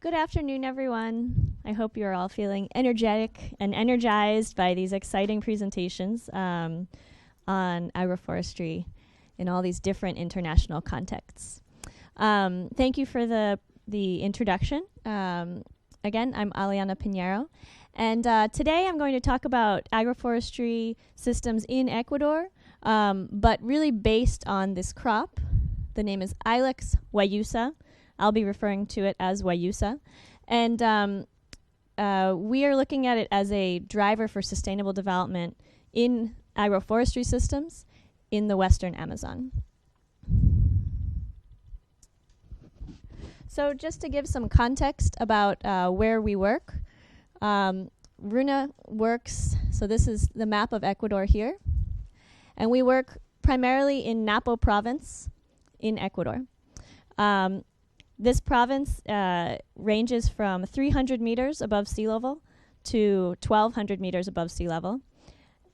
Good afternoon, everyone. I hope you're all feeling energetic and energized by these exciting presentations on agroforestry in all these different international contexts. Thank you for the introduction. Again, I'm Aliana Piñeiro, and today I'm going to talk about agroforestry systems in Ecuador, but really based on this crop. The name is Ilex Wayusa. I'll be referring to it as Wayusa. And we are looking at it as a driver for sustainable development in agroforestry systems in the Western Amazon. So just to give some context about where we work, Runa works, so this is the map of Ecuador here, and we work primarily in Napo province in Ecuador. This province ranges from 300 meters above sea level to 1,200 meters above sea level.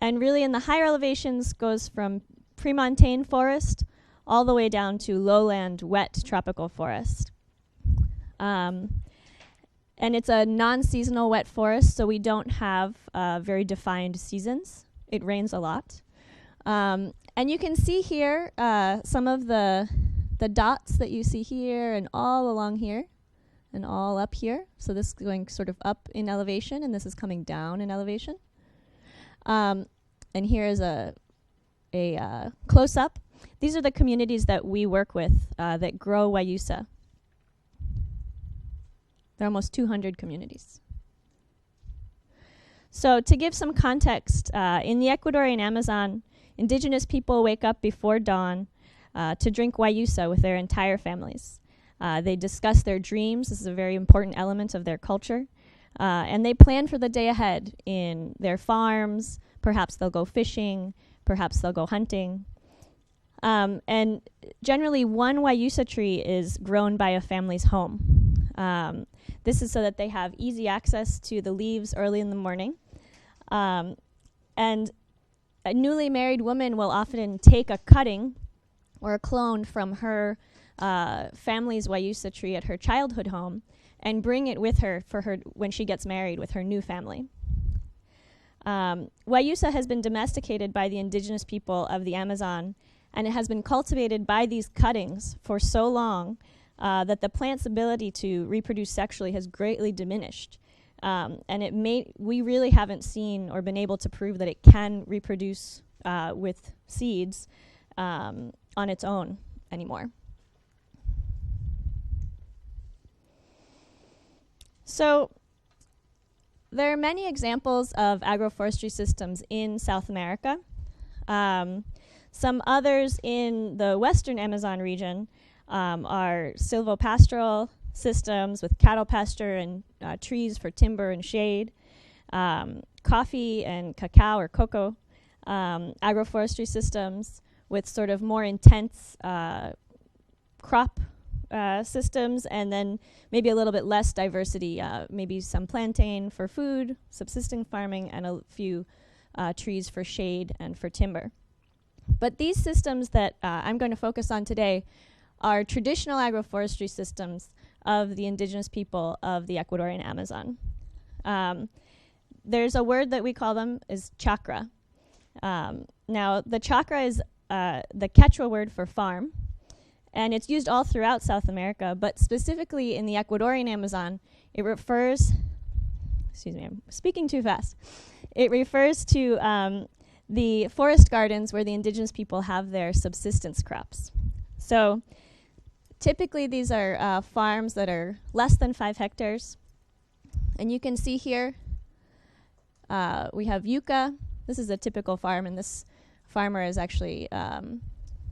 And really in the higher elevations goes from pre-montane forest all the way down to lowland wet tropical forest. And it's a non-seasonal wet forest, so we don't have very defined seasons. It rains a lot. And you can see here some of the dots that you see here and all along here and all up here. So this is going sort of up in elevation, and this is coming down in elevation. And here is a close-up. These are the communities that we work with that grow Wayusa. There are almost 200 communities. So to give some context, in the Ecuadorian Amazon, indigenous people wake up before dawn to drink Wayusa with their entire families. They discuss their dreams. This is a very important element of their culture. And they plan for the day ahead in their farms. Perhaps they'll go fishing. Perhaps they'll go hunting. And generally, one Wayusa tree is grown by a family's home. This is so that they have easy access to the leaves early in the morning. And a newly married woman will often take a cutting or a clone from her family's Wayusa tree at her childhood home and bring it with her for her when she gets married with her new family. Wayusa has been domesticated by the indigenous people of the Amazon, and it has been cultivated by these cuttings for so long that the plant's ability to reproduce sexually has greatly diminished. And we really haven't seen or been able to prove that it can reproduce with seeds on its own anymore. So there are many examples of agroforestry systems in South America. Some others in the Western Amazon region are silvopastoral systems with cattle pasture and trees for timber and shade, coffee and cacao or cocoa, agroforestry systems with sort of more intense crop systems, and then maybe a little bit less diversity, maybe some plantain for food, subsisting farming, and a few trees for shade and for timber. But these systems that I'm going to focus on today are traditional agroforestry systems of the indigenous people of the Ecuadorian Amazon. There's a word that we call them is chakra. Now, the chakra is the Quechua word for farm, and it's used all throughout South America, but specifically in the Ecuadorian Amazon, it refers, excuse me, I'm speaking too fast. It refers to the forest gardens where the indigenous people have their subsistence crops. So typically these are farms that are less than 5 hectares. And you can see here we have yucca. This is a typical farm, and this farmer is actually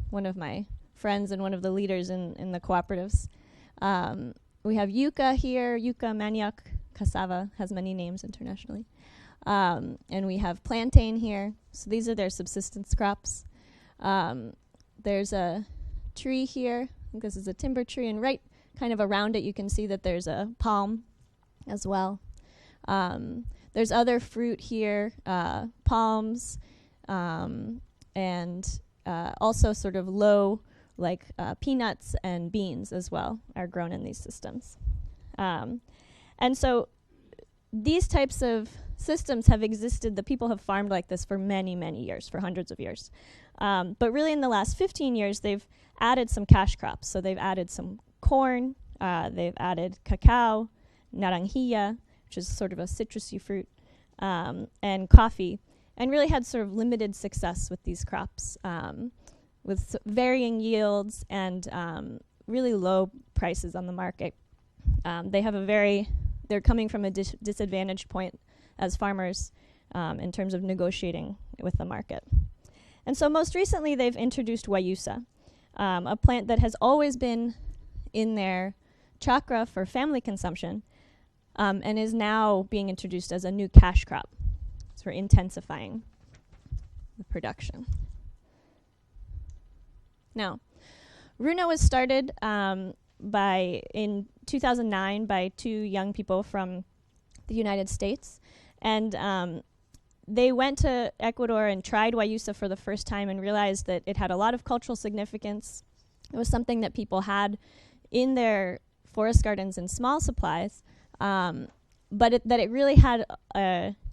one of my friends and one of the leaders in the cooperatives. We have yucca here, yucca, manioc, cassava, has many names internationally. And we have plantain here. So these are their subsistence crops. There's a tree here. I think this is a timber tree, and right kind of around it you can see that there's a palm as well. There's other fruit here, palms, and also sort of low, like peanuts and beans as well are grown in these systems. And so these types of systems have existed. The people have farmed like this for many, many years, for hundreds of years. But really in the last 15 years, they've added some cash crops. So they've added some corn, they've added cacao, naranjilla, which is sort of a citrusy fruit, and coffee, and really had sort of limited success with these crops, with varying yields and really low prices on the market. They're coming from a disadvantaged point as farmers in terms of negotiating with the market. And so most recently they've introduced Wayusa, a plant that has always been in their chakra for family consumption, and is now being introduced as a new cash crop. So we're intensifying the production. Now, Runa was started in 2009 by two young people from the United States, and they went to Ecuador and tried Wayusa for the first time and realized that it had a lot of cultural significance. It was something that people had in their forest gardens in small supplies, but it really had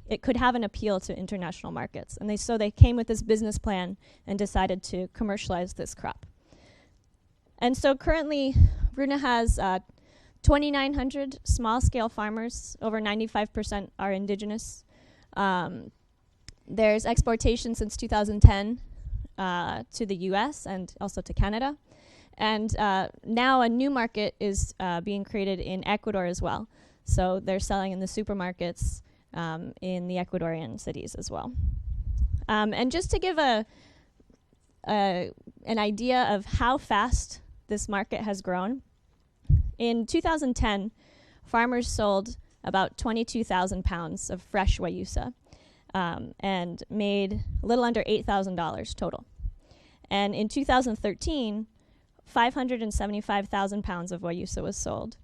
it could have an appeal to international markets. And so they came with this business plan and decided to commercialize this crop. And so currently, Runa has 2,900 small-scale farmers. Over 95% are indigenous. There's exportation since 2010 to the US and also to Canada. And now a new market is being created in Ecuador as well. So they're selling in the supermarkets in the Ecuadorian cities as well. And just to give an idea of how fast this market has grown, in 2010, farmers sold about 22,000 pounds of fresh Wayusa and made a little under $8,000 total. And in 2013, 575,000 pounds of Wayusa was sold,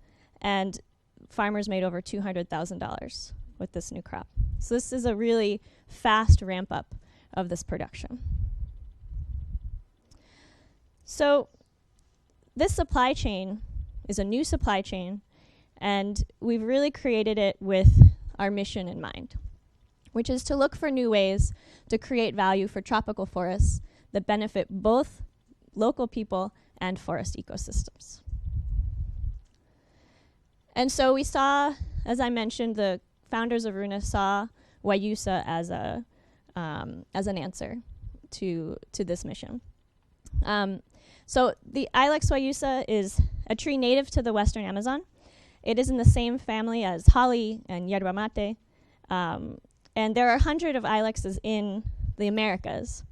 and farmers made over $200,000 with this new crop. So this is a really fast ramp up of this production. So this supply chain is a new supply chain, and we've really created it with our mission in mind, which is to look for new ways to create value for tropical forests that benefit both local people and forest ecosystems. And so we saw, as I mentioned, the founders of Runa saw Wayusa as an answer to this mission. So the Ilex Wayusa is a tree native to the Western Amazon. It is in the same family as holly and yerba mate. And there are 100 of Ilexes in the Americas.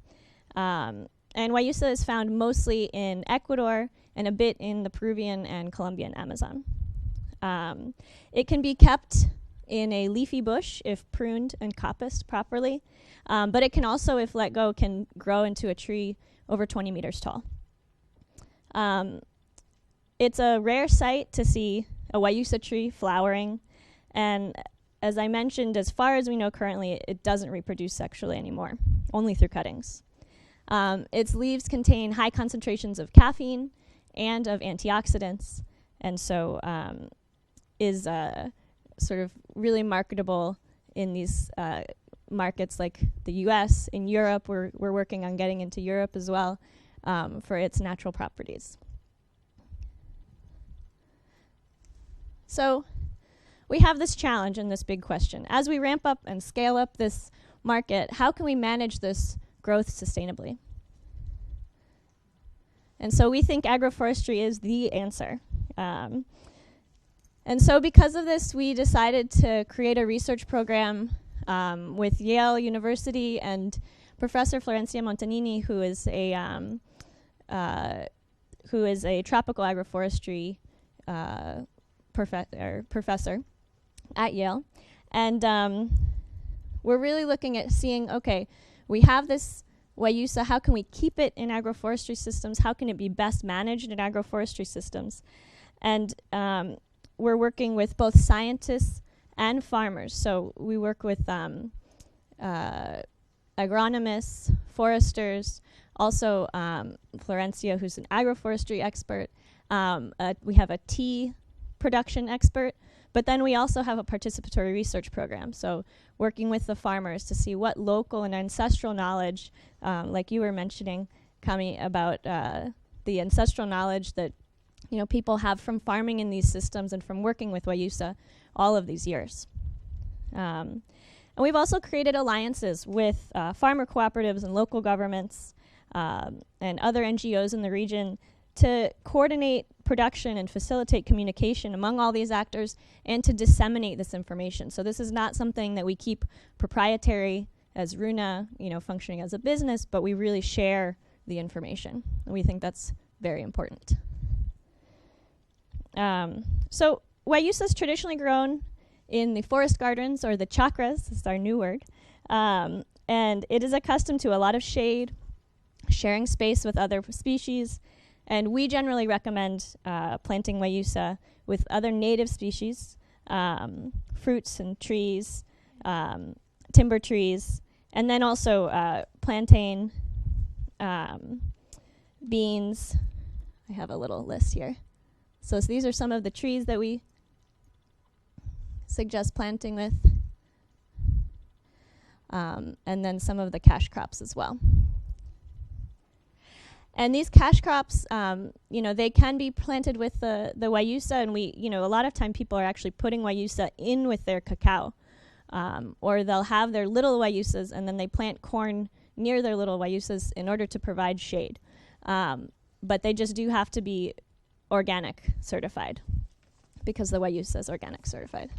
And Wayusa is found mostly in Ecuador and a bit in the Peruvian and Colombian Amazon. It can be kept in a leafy bush if pruned and coppiced properly, but it can also, if let go, can grow into a tree over 20 meters tall. It's a rare sight to see a Wayusa tree flowering, and as I mentioned, as far as we know currently, it doesn't reproduce sexually anymore, only through cuttings. Its leaves contain high concentrations of caffeine and of antioxidants, and so is sort of really marketable in these markets like the US. In Europe, we're working on getting into Europe as well for its natural properties. So we have this challenge and this big question. As we ramp up and scale up this market, how can we manage this growth sustainably? And so we think agroforestry is the answer. And so because of this, we decided to create a research program with Yale University and Professor Florencia Montanini, who is a tropical agroforestry professor at Yale. And we're really looking at seeing, okay, we have this Wayusa, how can we keep it in agroforestry systems? How can it be best managed in agroforestry systems? And we're working with both scientists and farmers. So we work with agronomists, foresters, also Florencia, who's an agroforestry expert. We have a tea production expert, but then we also have a participatory research program. So working with the farmers to see what local and ancestral knowledge, like you were mentioning, Kami, about the ancestral knowledge that people have from farming in these systems and from working with Wayusa all of these years. And we've also created alliances with farmer cooperatives and local governments and other NGOs in the region to coordinate production and facilitate communication among all these actors and to disseminate this information. So this is not something that we keep proprietary as Runa, functioning as a business, but we really share the information. And we think that's very important. So Wayusa is traditionally grown in the forest gardens, or the chakras, this is our new word, and it is accustomed to a lot of shade, sharing space with other species, and we generally recommend planting Wayusa with other native species, fruits and trees, timber trees, and then also plantain, beans. I have a little list here. So these are some of the trees that we suggest planting with, and then some of the cash crops as well. And these cash crops, they can be planted with the Wayusa, and a lot of time people are actually putting Wayusa in with their cacao, or they'll have their little Wayusas and then they plant corn near their little Wayusas in order to provide shade. But they just do have to be organic certified, because the Wayusa is organic certified.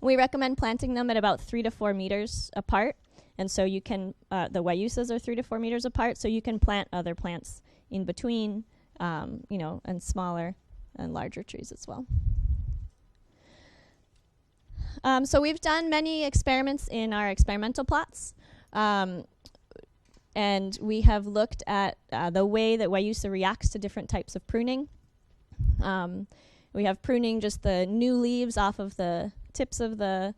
We recommend planting them at about 3 to 4 meters apart. And so you can, the Wayusas are 3 to 4 meters apart, so you can plant other plants in between, and smaller and larger trees as well. So we've done many experiments in our experimental plots, and we have looked at the way that Wayusa reacts to different types of pruning. We have pruning just the new leaves off of the tips of the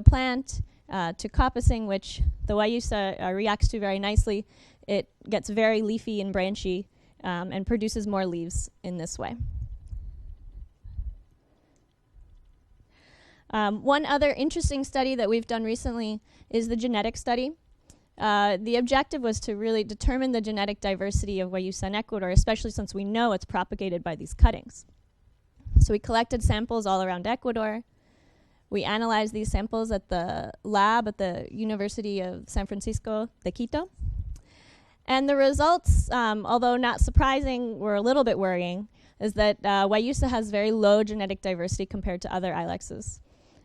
plant, to coppicing, which the Wayusa reacts to very nicely. It gets very leafy and branchy and produces more leaves in this way. One other interesting study that we've done recently is the genetic study. The objective was to really determine the genetic diversity of Wayusa in Ecuador, especially since we know it's propagated by these cuttings. So we collected samples all around Ecuador. We analyzed these samples at the lab at the University of San Francisco de Quito. And the results, although not surprising, were a little bit worrying, is that Wayusa has very low genetic diversity compared to other ilexes.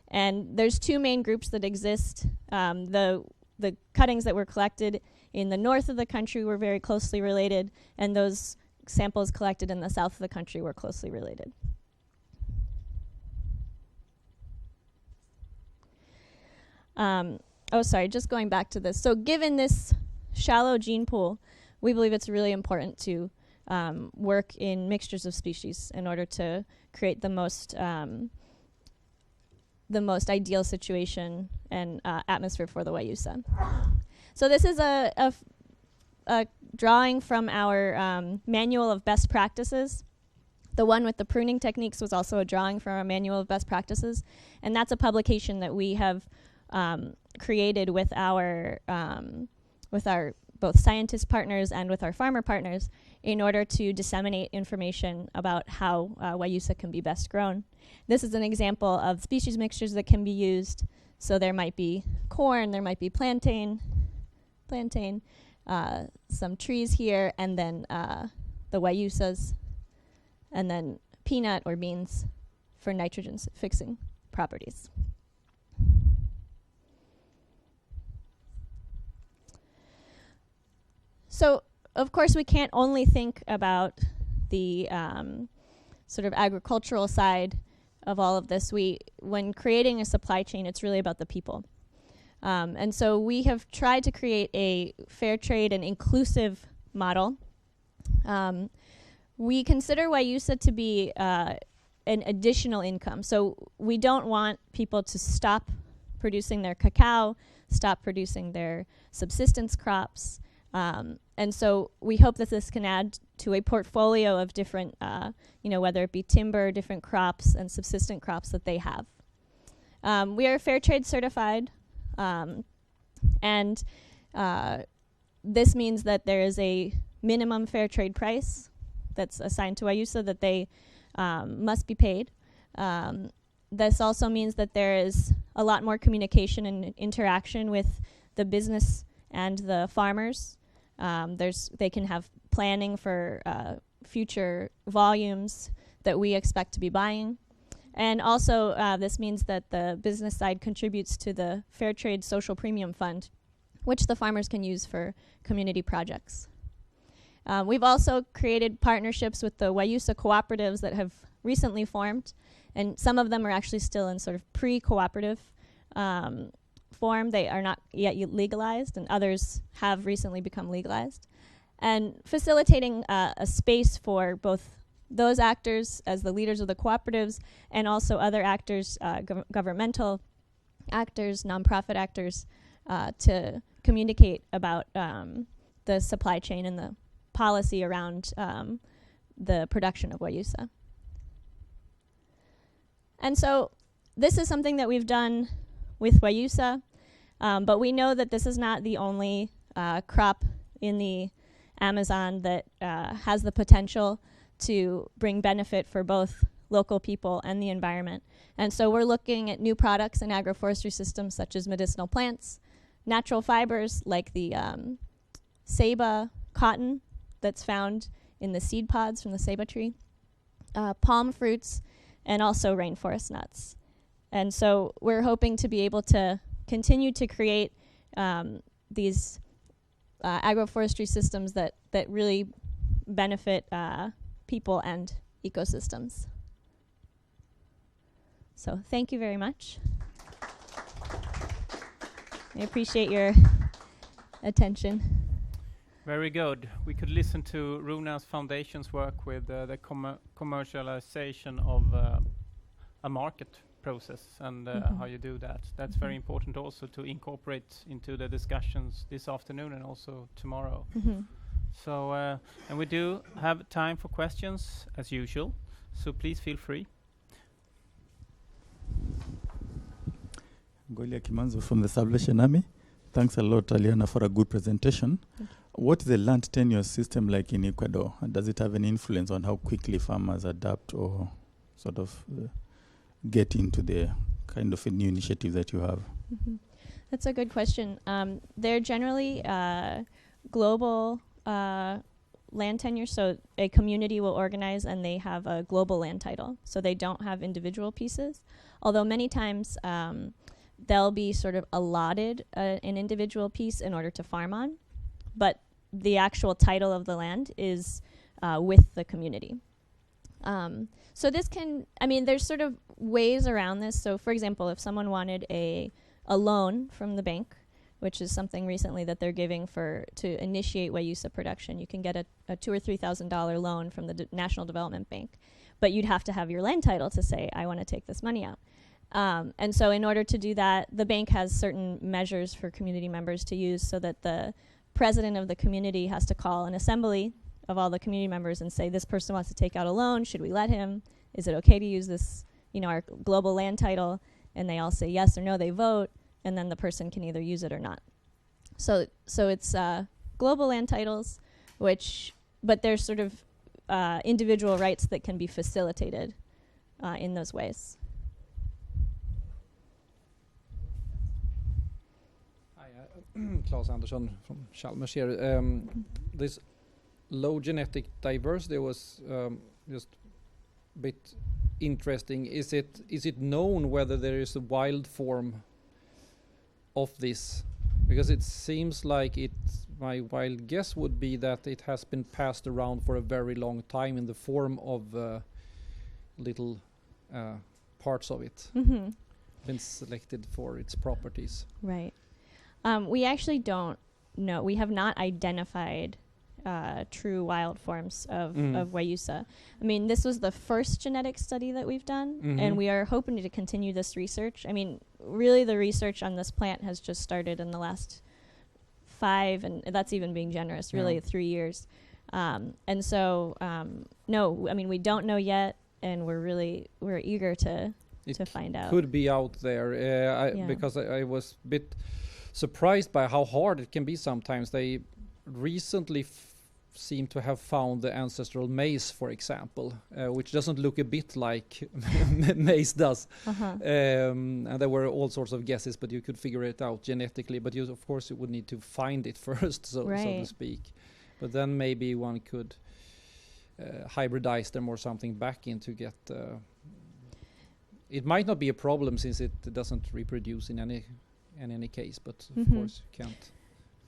And there's two main groups that exist. The cuttings that were collected in the north of the country were very closely related, and those samples collected in the south of the country were closely related. Just going back to this. So given this shallow gene pool, we believe it's really important to work in mixtures of species in order to create the most ideal situation and atmosphere for the Wayusa. So this is a drawing from our manual of best practices. The one with the pruning techniques was also a drawing from our manual of best practices, and that's a publication that we have created with our both scientist partners and with our farmer partners in order to disseminate information about how Wayusa can be best grown. This is an example of species mixtures that can be used. So there might be corn, there might be plantain, some trees here, and then the Wayusas, and then peanut or beans for nitrogen fixing properties. So, of course, we can't only think about the sort of agricultural side of all of this. When creating a supply chain, it's really about the people. And so we have tried to create a fair trade and inclusive model. We consider Wayusa to be an additional income. So we don't want people to stop producing their cacao, stop producing their subsistence crops, And so we hope that this can add to a portfolio of different, whether it be timber, different crops, and subsistent crops that they have. We are fair trade certified, and this means that there is a minimum fair trade price that's assigned to Wayusa that they must be paid. This also means that there is a lot more communication and interaction with the business and the farmers. They can have planning for future volumes that we expect to be buying. And also, this means that the business side contributes to the Fair Trade Social Premium Fund, which the farmers can use for community projects. We've also created partnerships with the Wayusa Cooperatives that have recently formed, and some of them are actually still in sort of pre-cooperative form. They are not yet legalized, and others have recently become legalized. And facilitating a space for both those actors as the leaders of the cooperatives and also other actors, governmental actors, nonprofit actors, to communicate about the supply chain and the policy around the production of Wayusa. And so this is something that we've done with Wayusa, but we know that this is not the only crop in the Amazon that has the potential to bring benefit for both local people and the environment. And so we're looking at new products in agroforestry systems such as medicinal plants, natural fibers like the ceiba cotton that's found in the seed pods from the ceiba tree, palm fruits, and also rainforest nuts. And so we're hoping to be able to continue to create these agroforestry systems that really benefit people and ecosystems. So thank you very much. I appreciate your attention. Very good. We could listen to Runa's foundation's work with the commercialization of a market process and how you do that. That's very important also to incorporate into the discussions this afternoon and also tomorrow. So, and we do have time for questions as usual, so please feel free. Golia Kimanzo from the Salvation Army. Thanks a lot, Aliana, for a good presentation. What is the land tenure system like in Ecuador? And does it have any influence on how quickly farmers adapt or sort of get into the kind of a new initiative that you have? That's a good question. They're generally global land tenure, so a community will organize and they have a global land title, so they don't have individual pieces, although many times they'll be sort of allotted an individual piece in order to farm on, but the actual title of the land is with the community. So this can, there's sort of ways around this. So for example, if someone wanted a loan from the bank, which is something recently that they're giving to initiate Wayusa production, you can get a $2,000 or $3,000 loan from the National Development Bank, but you'd have to have your land title to say, I want to take this money out. And so in order to do that, the bank has certain measures for community members to use so that the president of the community has to call an assembly of all the community members and say, this person wants to take out a loan, should we let him? Is it okay to use this, our global land title? And they all say yes or no, they vote, and then the person can either use it or not. So it's global land titles, but there's sort of individual rights that can be facilitated in those ways. Claes Andersson from Chalmers here. This low genetic diversity was just a bit interesting. Is it known whether there is a wild form of this? Because it seems like my wild guess would be that it has been passed around for a very long time in the form of little parts of it. Been selected for its properties. Right. We actually don't know. We have not identified true wild forms of Wayusa. This was the first genetic study that we've done, and we are hoping to continue this research. Really the research on this plant has just started in the last 5, and that's even being generous, really, 3 years. And so, no, I mean, we don't know yet, and we're eager to find out. Could be out there, because I was a bit surprised by how hard it can be sometimes. They recently seem to have found the Ancestral Maze, for example, which doesn't look a bit like maize does. And there were all sorts of guesses, but you could figure it out genetically. But you, of course, you would need to find it first, so to speak. But then maybe one could hybridize them or something back in to get... it might not be a problem since it doesn't reproduce in any case, but of course you can't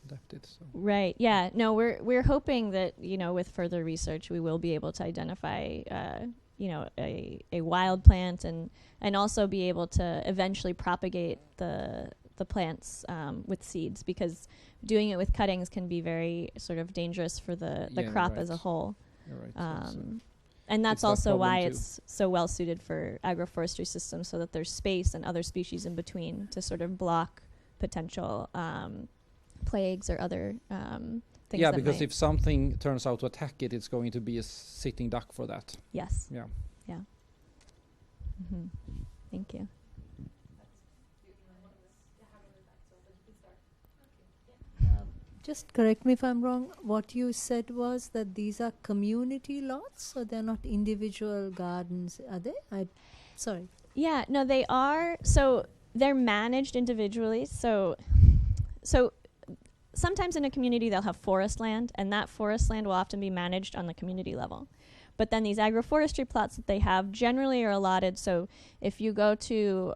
adapt it. So. Right. Yeah. No, we're hoping that, with further research, we will be able to identify, a wild plant and also be able to eventually propagate the plants with seeds, because doing it with cuttings can be very sort of dangerous for the crop as a whole. Right. And that's also why it's so well suited for agroforestry systems, so that there's space and other species in between to sort of block potential plagues or other things. Yeah, because if something turns out to attack it, it's going to be a sitting duck for that. Yes. Yeah. Yeah. Thank you. Just correct me if I'm wrong. What you said was that these are community lots, so they're not individual gardens, are they? Sorry. Yeah, no, they are. So they're managed individually. So sometimes in a community they'll have forest land, and that forest land will often be managed on the community level. But then these agroforestry plots that they have generally are allotted. So if you go to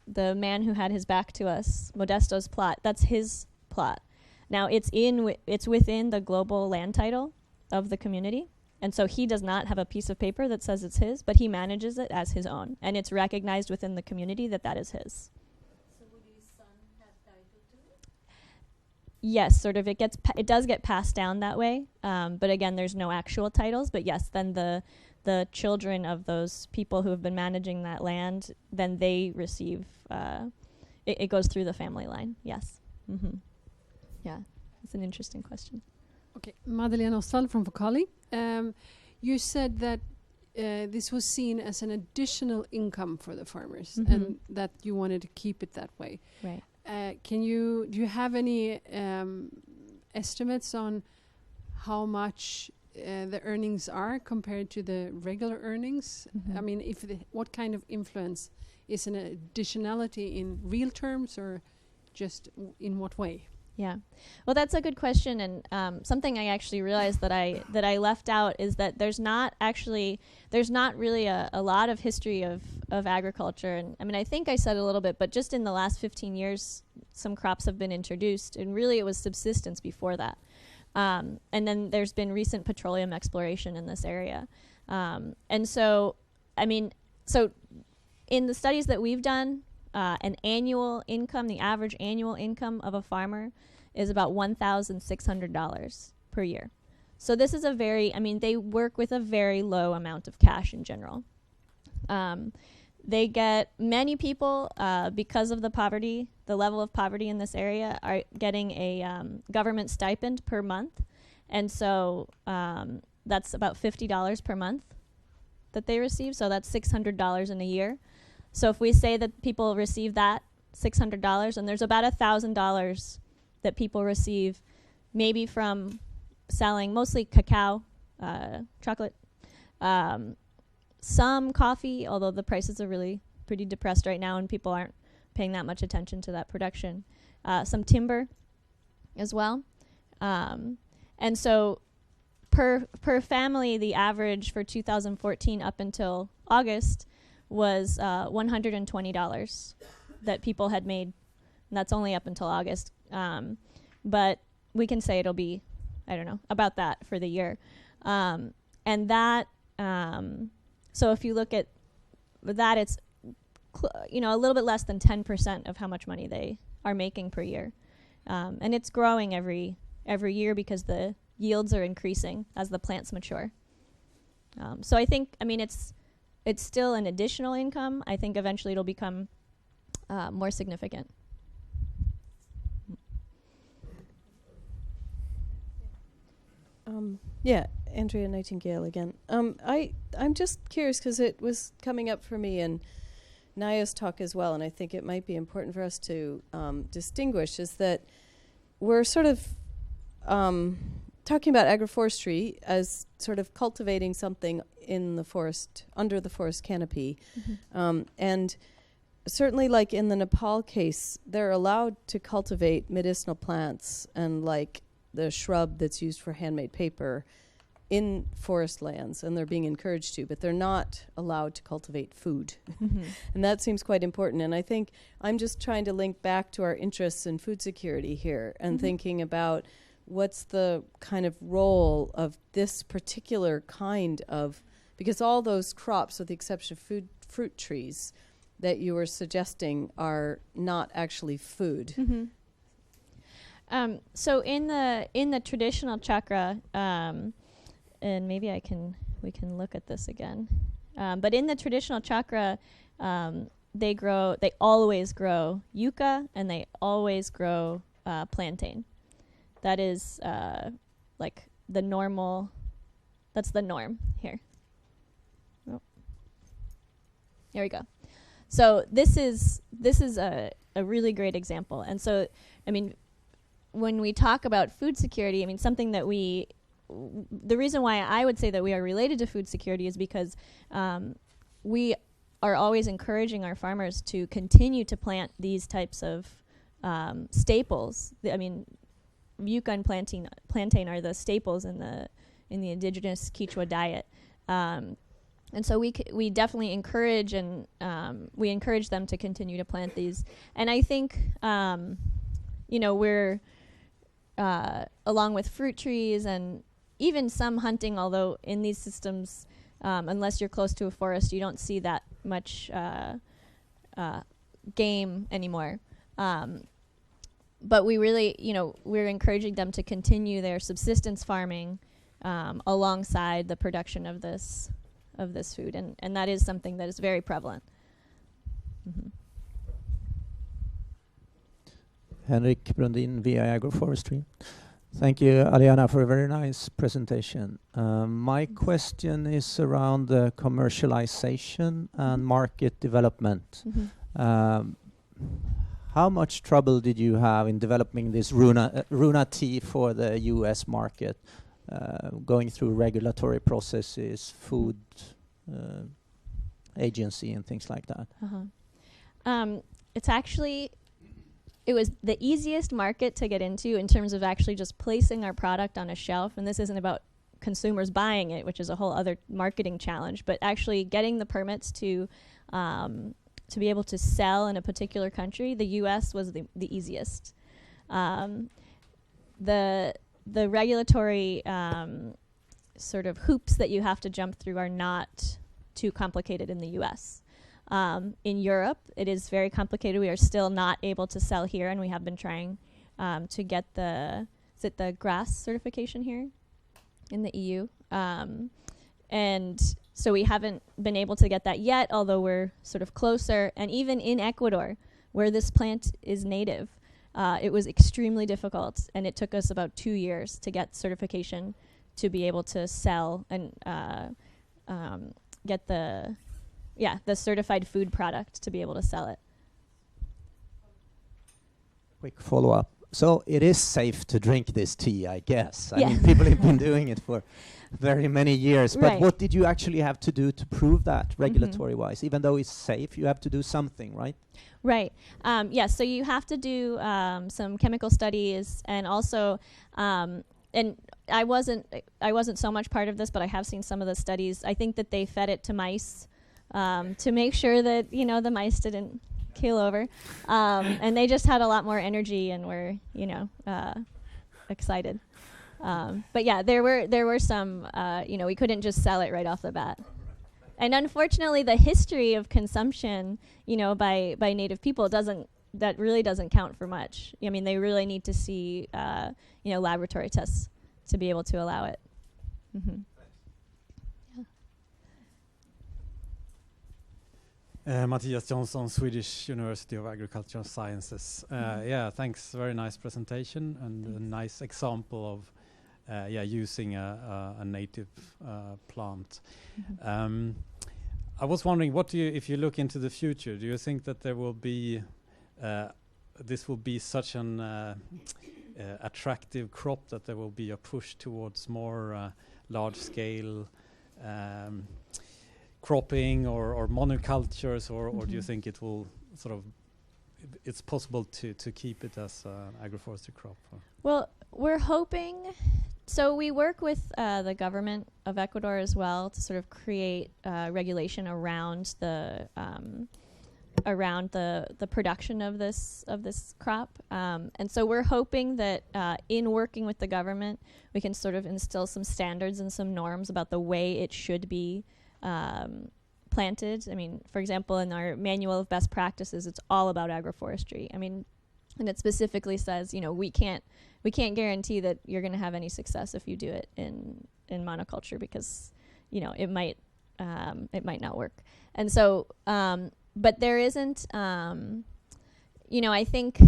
the man who had his back to us, Modesto's plot, that's his plot. Now it's within the global land title of the community, and so he does not have a piece of paper that says it's his, but he manages it as his own, and it's recognized within the community that is his. So would his son have title to it? Yes, sort of. It does get passed down that way, but again, there's no actual titles. But yes, then the children of those people who have been managing that land, then they receive. It goes through the family line. Yes. Yeah, it's an interesting question. Okay, Madeleine Ostwald from Vocali. You said that this was seen as an additional income for the farmers, and that you wanted to keep it that way. Right. Do you have any estimates on how much the earnings are compared to the regular earnings? I mean, what kind of influence is an additionality in real terms, or just in what way? Yeah, well, that's a good question, and something I actually realized that I left out is that there's not really a lot of history of agriculture, and I mean, I think I said a little bit, but just in the last 15 years, some crops have been introduced, and really it was subsistence before that, and then there's been recent petroleum exploration in this area, and so I mean, so in the studies that we've done. An annual income, the average annual income of a farmer is about $1,600 per year. So this is they work with a very low amount of cash in general. Many people, because of the level of poverty in this area, are getting a government stipend per month. And so that's about $50 per month that they receive. So that's $600 in a year. So if we say that people receive that $600, and there's about $1,000 that people receive, maybe from selling mostly cacao, chocolate, some coffee, although the prices are really pretty depressed right now and people aren't paying that much attention to that production, some timber as well. And so per family, the average for 2014 up until August was $120 that people had made, and that's only up until August. But we can say it'll be, I don't know, about that for the year. And that, so if you look at that, it's a little bit less than 10% of how much money they are making per year. And it's growing every year because the yields are increasing as the plants mature. So I think, it's still an additional income. I think eventually it'll become more significant. Yeah, Andrea Nightingale again. I'm just curious because it was coming up for me in Naya's talk as well, and I think it might be important for us to distinguish is that we're sort of talking about agroforestry as sort of cultivating something in the forest, under the forest canopy. And certainly like in the Nepal case, they're allowed to cultivate medicinal plants and like the shrub that's used for handmade paper in forest lands, and they're being encouraged to, but they're not allowed to cultivate food. And that seems quite important. And I think I'm just trying to link back to our interests in food security here and thinking about what's the kind of role of this particular kind of, because all those crops, with the exception of fruit trees that you were suggesting, are not actually food. So in the traditional chakra, and maybe we can look at this again. But in the traditional chakra, they always grow yucca, and they always grow plantain. That is like the normal. That's the norm here. Oh. Here we go. So this is a really great example. And so, I mean, when we talk about food security, I mean, something that the reason why I would say that we are related to food security is because we are always encouraging our farmers to continue to plant these types of staples. I mean, yucca and plantain are the staples in the indigenous Quechua diet. And so we definitely encourage we encourage them to continue to plant these. And I think, we're, along with fruit trees and even some hunting, although in these systems, unless you're close to a forest, you don't see that much game anymore. But we really, we're encouraging them to continue their subsistence farming alongside the production of this food, and that is something that is very prevalent. Henrik Brundin via Agroforestry. Thank you, Aliana, for a very nice presentation. My question is around the commercialization and market development. How much trouble did you have in developing this Runa tea for the US market, going through regulatory processes, food agency and things like that? It was the easiest market to get into in terms of actually just placing our product on a shelf. And this isn't about consumers buying it, which is a whole other marketing challenge, but actually getting the permits to be able to sell in a particular country. The US was the easiest. The regulatory sort of hoops that you have to jump through are not too complicated in the US. In Europe, it is very complicated. We are still not able to sell here, and we have been trying to get the GRAS certification here in the EU. And so we haven't been able to get that yet, although we're sort of closer. And even in Ecuador, where this plant is native, it was extremely difficult, and it took us about 2 years to get certification to be able to sell and get the certified food product to be able to sell it. Quick follow-up. So it is safe to drink this tea, I guess. I mean, people have been doing it for very many years. But what did you actually have to do to prove that regulatory-wise? Even though it's safe, you have to do something, right? Right. Yes. So you have to do some chemical studies, and also, and I wasn't so much part of this, but I have seen some of the studies. I think that they fed it to mice to make sure that the mice didn't keel over, and they just had a lot more energy and were excited. But yeah, there were some we couldn't just sell it right off the bat. And unfortunately, the history of consumption, by native people really doesn't count for much. I mean, they really need to see, laboratory tests to be able to allow it. Matthias Johnson, Swedish University of Agricultural Sciences. Yeah, thanks. Very nice presentation and a nice example of using a native plant. I was wondering, if you look into the future, do you think that there will be this will be such an attractive crop that there will be a push towards more large-scale cropping or monocultures, or do you think it will sort of it's possible to keep it as an agroforestry crop? Well, we're hoping. So we work with the government of Ecuador as well to sort of create regulation around the production of this crop, and so we're hoping that in working with the government, we can sort of instill some standards and some norms about the way it should be planted. I mean, for example, in our manual of best practices, it's all about agroforestry. I mean, and it specifically says, we can't guarantee that you're going to have any success if you do it in monoculture, because it might not work. And so but there isn't I think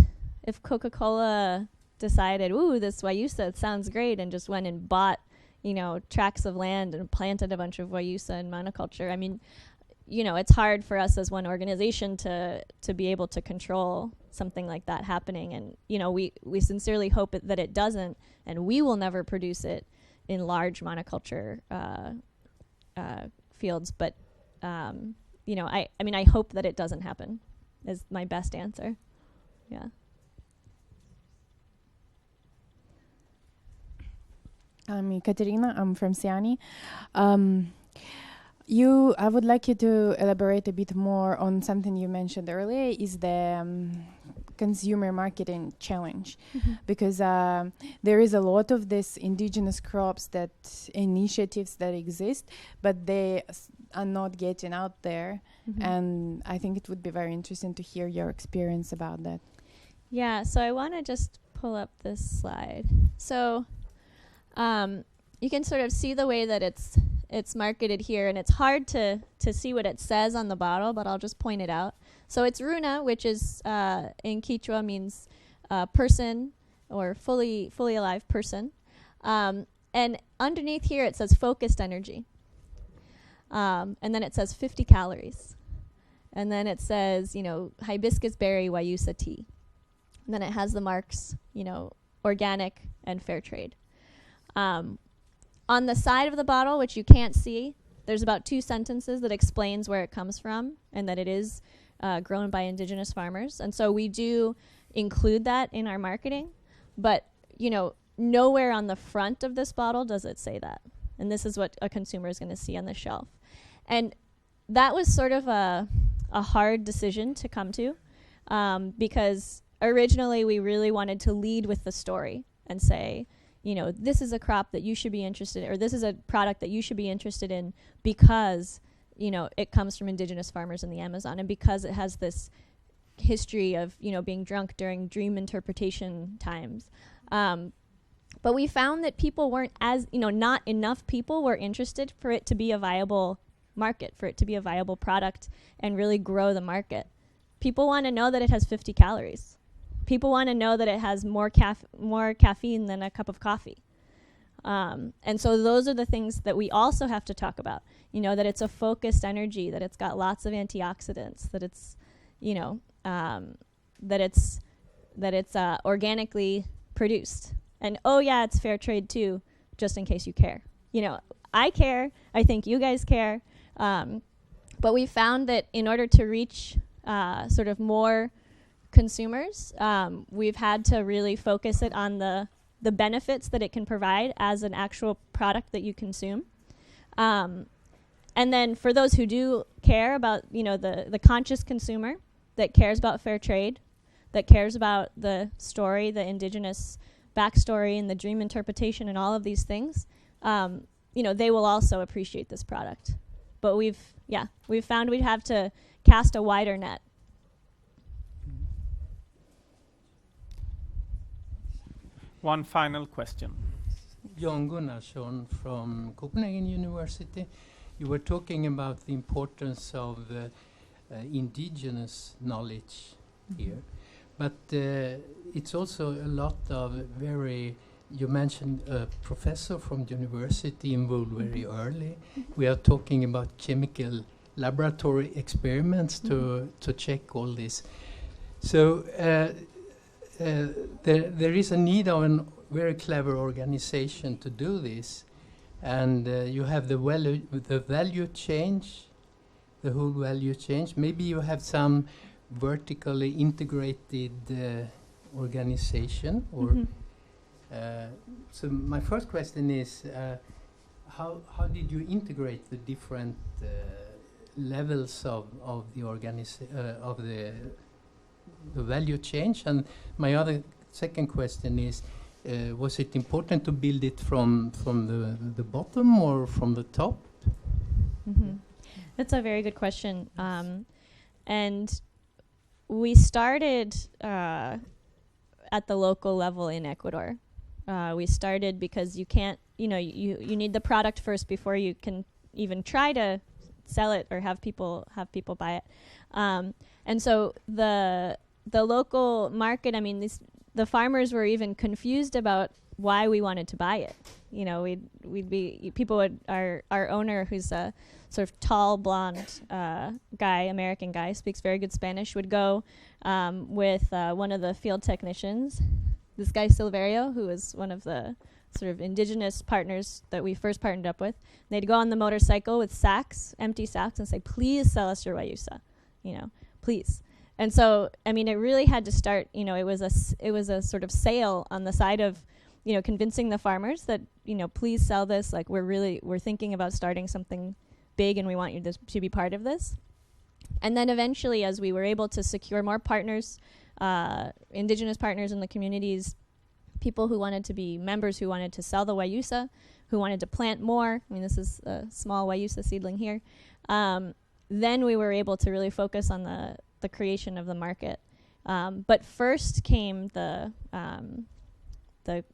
if Coca-Cola decided, this Wayusa sounds great, and just went and bought tracts of land and planted a bunch of Wayusa in monoculture, I mean, it's hard for us as one organization to be able to control something like that happening. And, we sincerely hope that it doesn't, and we will never produce it in large monoculture fields. But, I mean, I hope that it doesn't happen is my best answer. Yeah. I'm Ekaterina. I'm from SIANI. I would like you to elaborate a bit more on something you mentioned earlier, is the consumer marketing challenge. Because there is a lot of this indigenous crops initiatives that exist, but they are not getting out there. And I think it would be very interesting to hear your experience about that. Yeah, so I want to just pull up this slide. So you can sort of see the way that it's marketed here, and it's hard to see what it says on the bottle, but I'll just point it out. So it's Runa, which is in Quechua means person, or fully alive person. And underneath here it says focused energy. And then it says 50 calories. And then it says, hibiscus berry Wayusa tea. And then it has the marks, organic and fair trade. On the side of the bottle, which you can't see, there's about 2 sentences that explains where it comes from and that it is grown by indigenous farmers. And so we do include that in our marketing, but nowhere on the front of this bottle does it say that. And this is what a consumer is going to see on the shelf. And that was sort of a hard decision to come to, because originally we really wanted to lead with the story and say, this is a crop that you should be interested in, or this is a product that you should be interested in because, it comes from indigenous farmers in the Amazon, and because it has this history of, being drunk during dream interpretation times. But we found that people weren't not enough people were interested for it to be a viable market, for it to be a viable product and really grow the market. People want to know that it has 50 calories. People want to know that it has more caffeine than a cup of coffee. And so those are the things that we also have to talk about. That it's a focused energy, that it's got lots of antioxidants, that it's, that it's organically produced. And it's fair trade too, just in case you care. I care. I think you guys care. But we found that in order to reach sort of more consumers, we've had to really focus it on the benefits that it can provide as an actual product that you consume. And then for those who do care about, the conscious consumer that cares about fair trade, that cares about the story, the indigenous backstory and the dream interpretation and all of these things, they will also appreciate this product. But we've found we'd have to cast a wider net. One final question. Jan Gunnarsson from Copenhagen University. You were talking about the importance of indigenous knowledge here, but it's also a lot of very you mentioned a professor from the university involved very early. We are talking about chemical laboratory experiments to check all this. So there is a need of a very clever organization to do this, and you have the value change, the whole value change. Maybe you have some vertically integrated organization, or so my first question is, how did you integrate the different levels of the value change? And my second question is, was it important to build it from the bottom or from the top? That's a very good question. And we started at the local level in Ecuador. We started because you can't, you need the product first before you can even try to sell it or have people buy it. And so the local market, the farmers were even confused about why we wanted to buy it. Our owner, who's a sort of tall, blonde American guy, speaks very good Spanish, would go with one of the field technicians, this guy Silverio, who was one of the sort of indigenous partners that we first partnered up with. They'd go on the motorcycle with empty sacks, and say, please sell us your Wayusa, please. And so, it really had to start, it was a sort of sale on the side of, convincing the farmers that, please sell this. Like, we're thinking about starting something big, and we want you to be part of this. And then eventually, as we were able to secure more partners, indigenous partners in the communities, people who wanted to be members, who wanted to sell the Wayusa, who wanted to plant more. This is a small Wayusa seedling here. Then we were able to really focus on the creation of the market. But first came the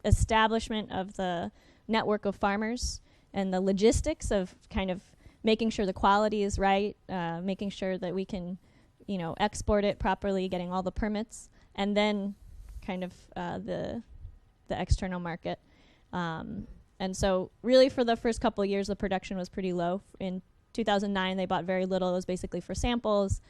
establishment of the network of farmers and the logistics of kind of making sure the quality is right, making sure that we can, export it properly, getting all the permits, and then kind of the external market. And so really for the first couple of years, the production was pretty low. In 2009, they bought very little. It was basically for samples.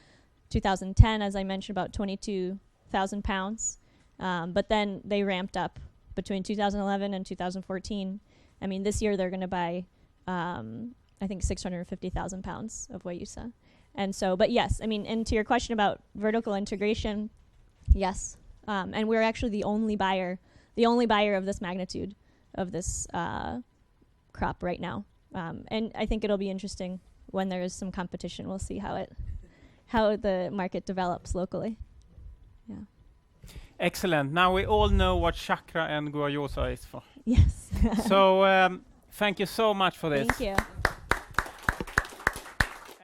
2010, as I mentioned, about 22,000 pounds. But then they ramped up between 2011 and 2014. This year they're going to buy, I think, 650,000 pounds of Wayusa. And so, but yes, and to your question about vertical integration, yes. And we're actually the only buyer of this magnitude of this crop right now. And I think it'll be interesting when there is some competition. We'll see how the market develops locally. Yeah. Excellent. Now we all know what chakra and Wayusa is for. Yes. So thank you so much for this. Thank you.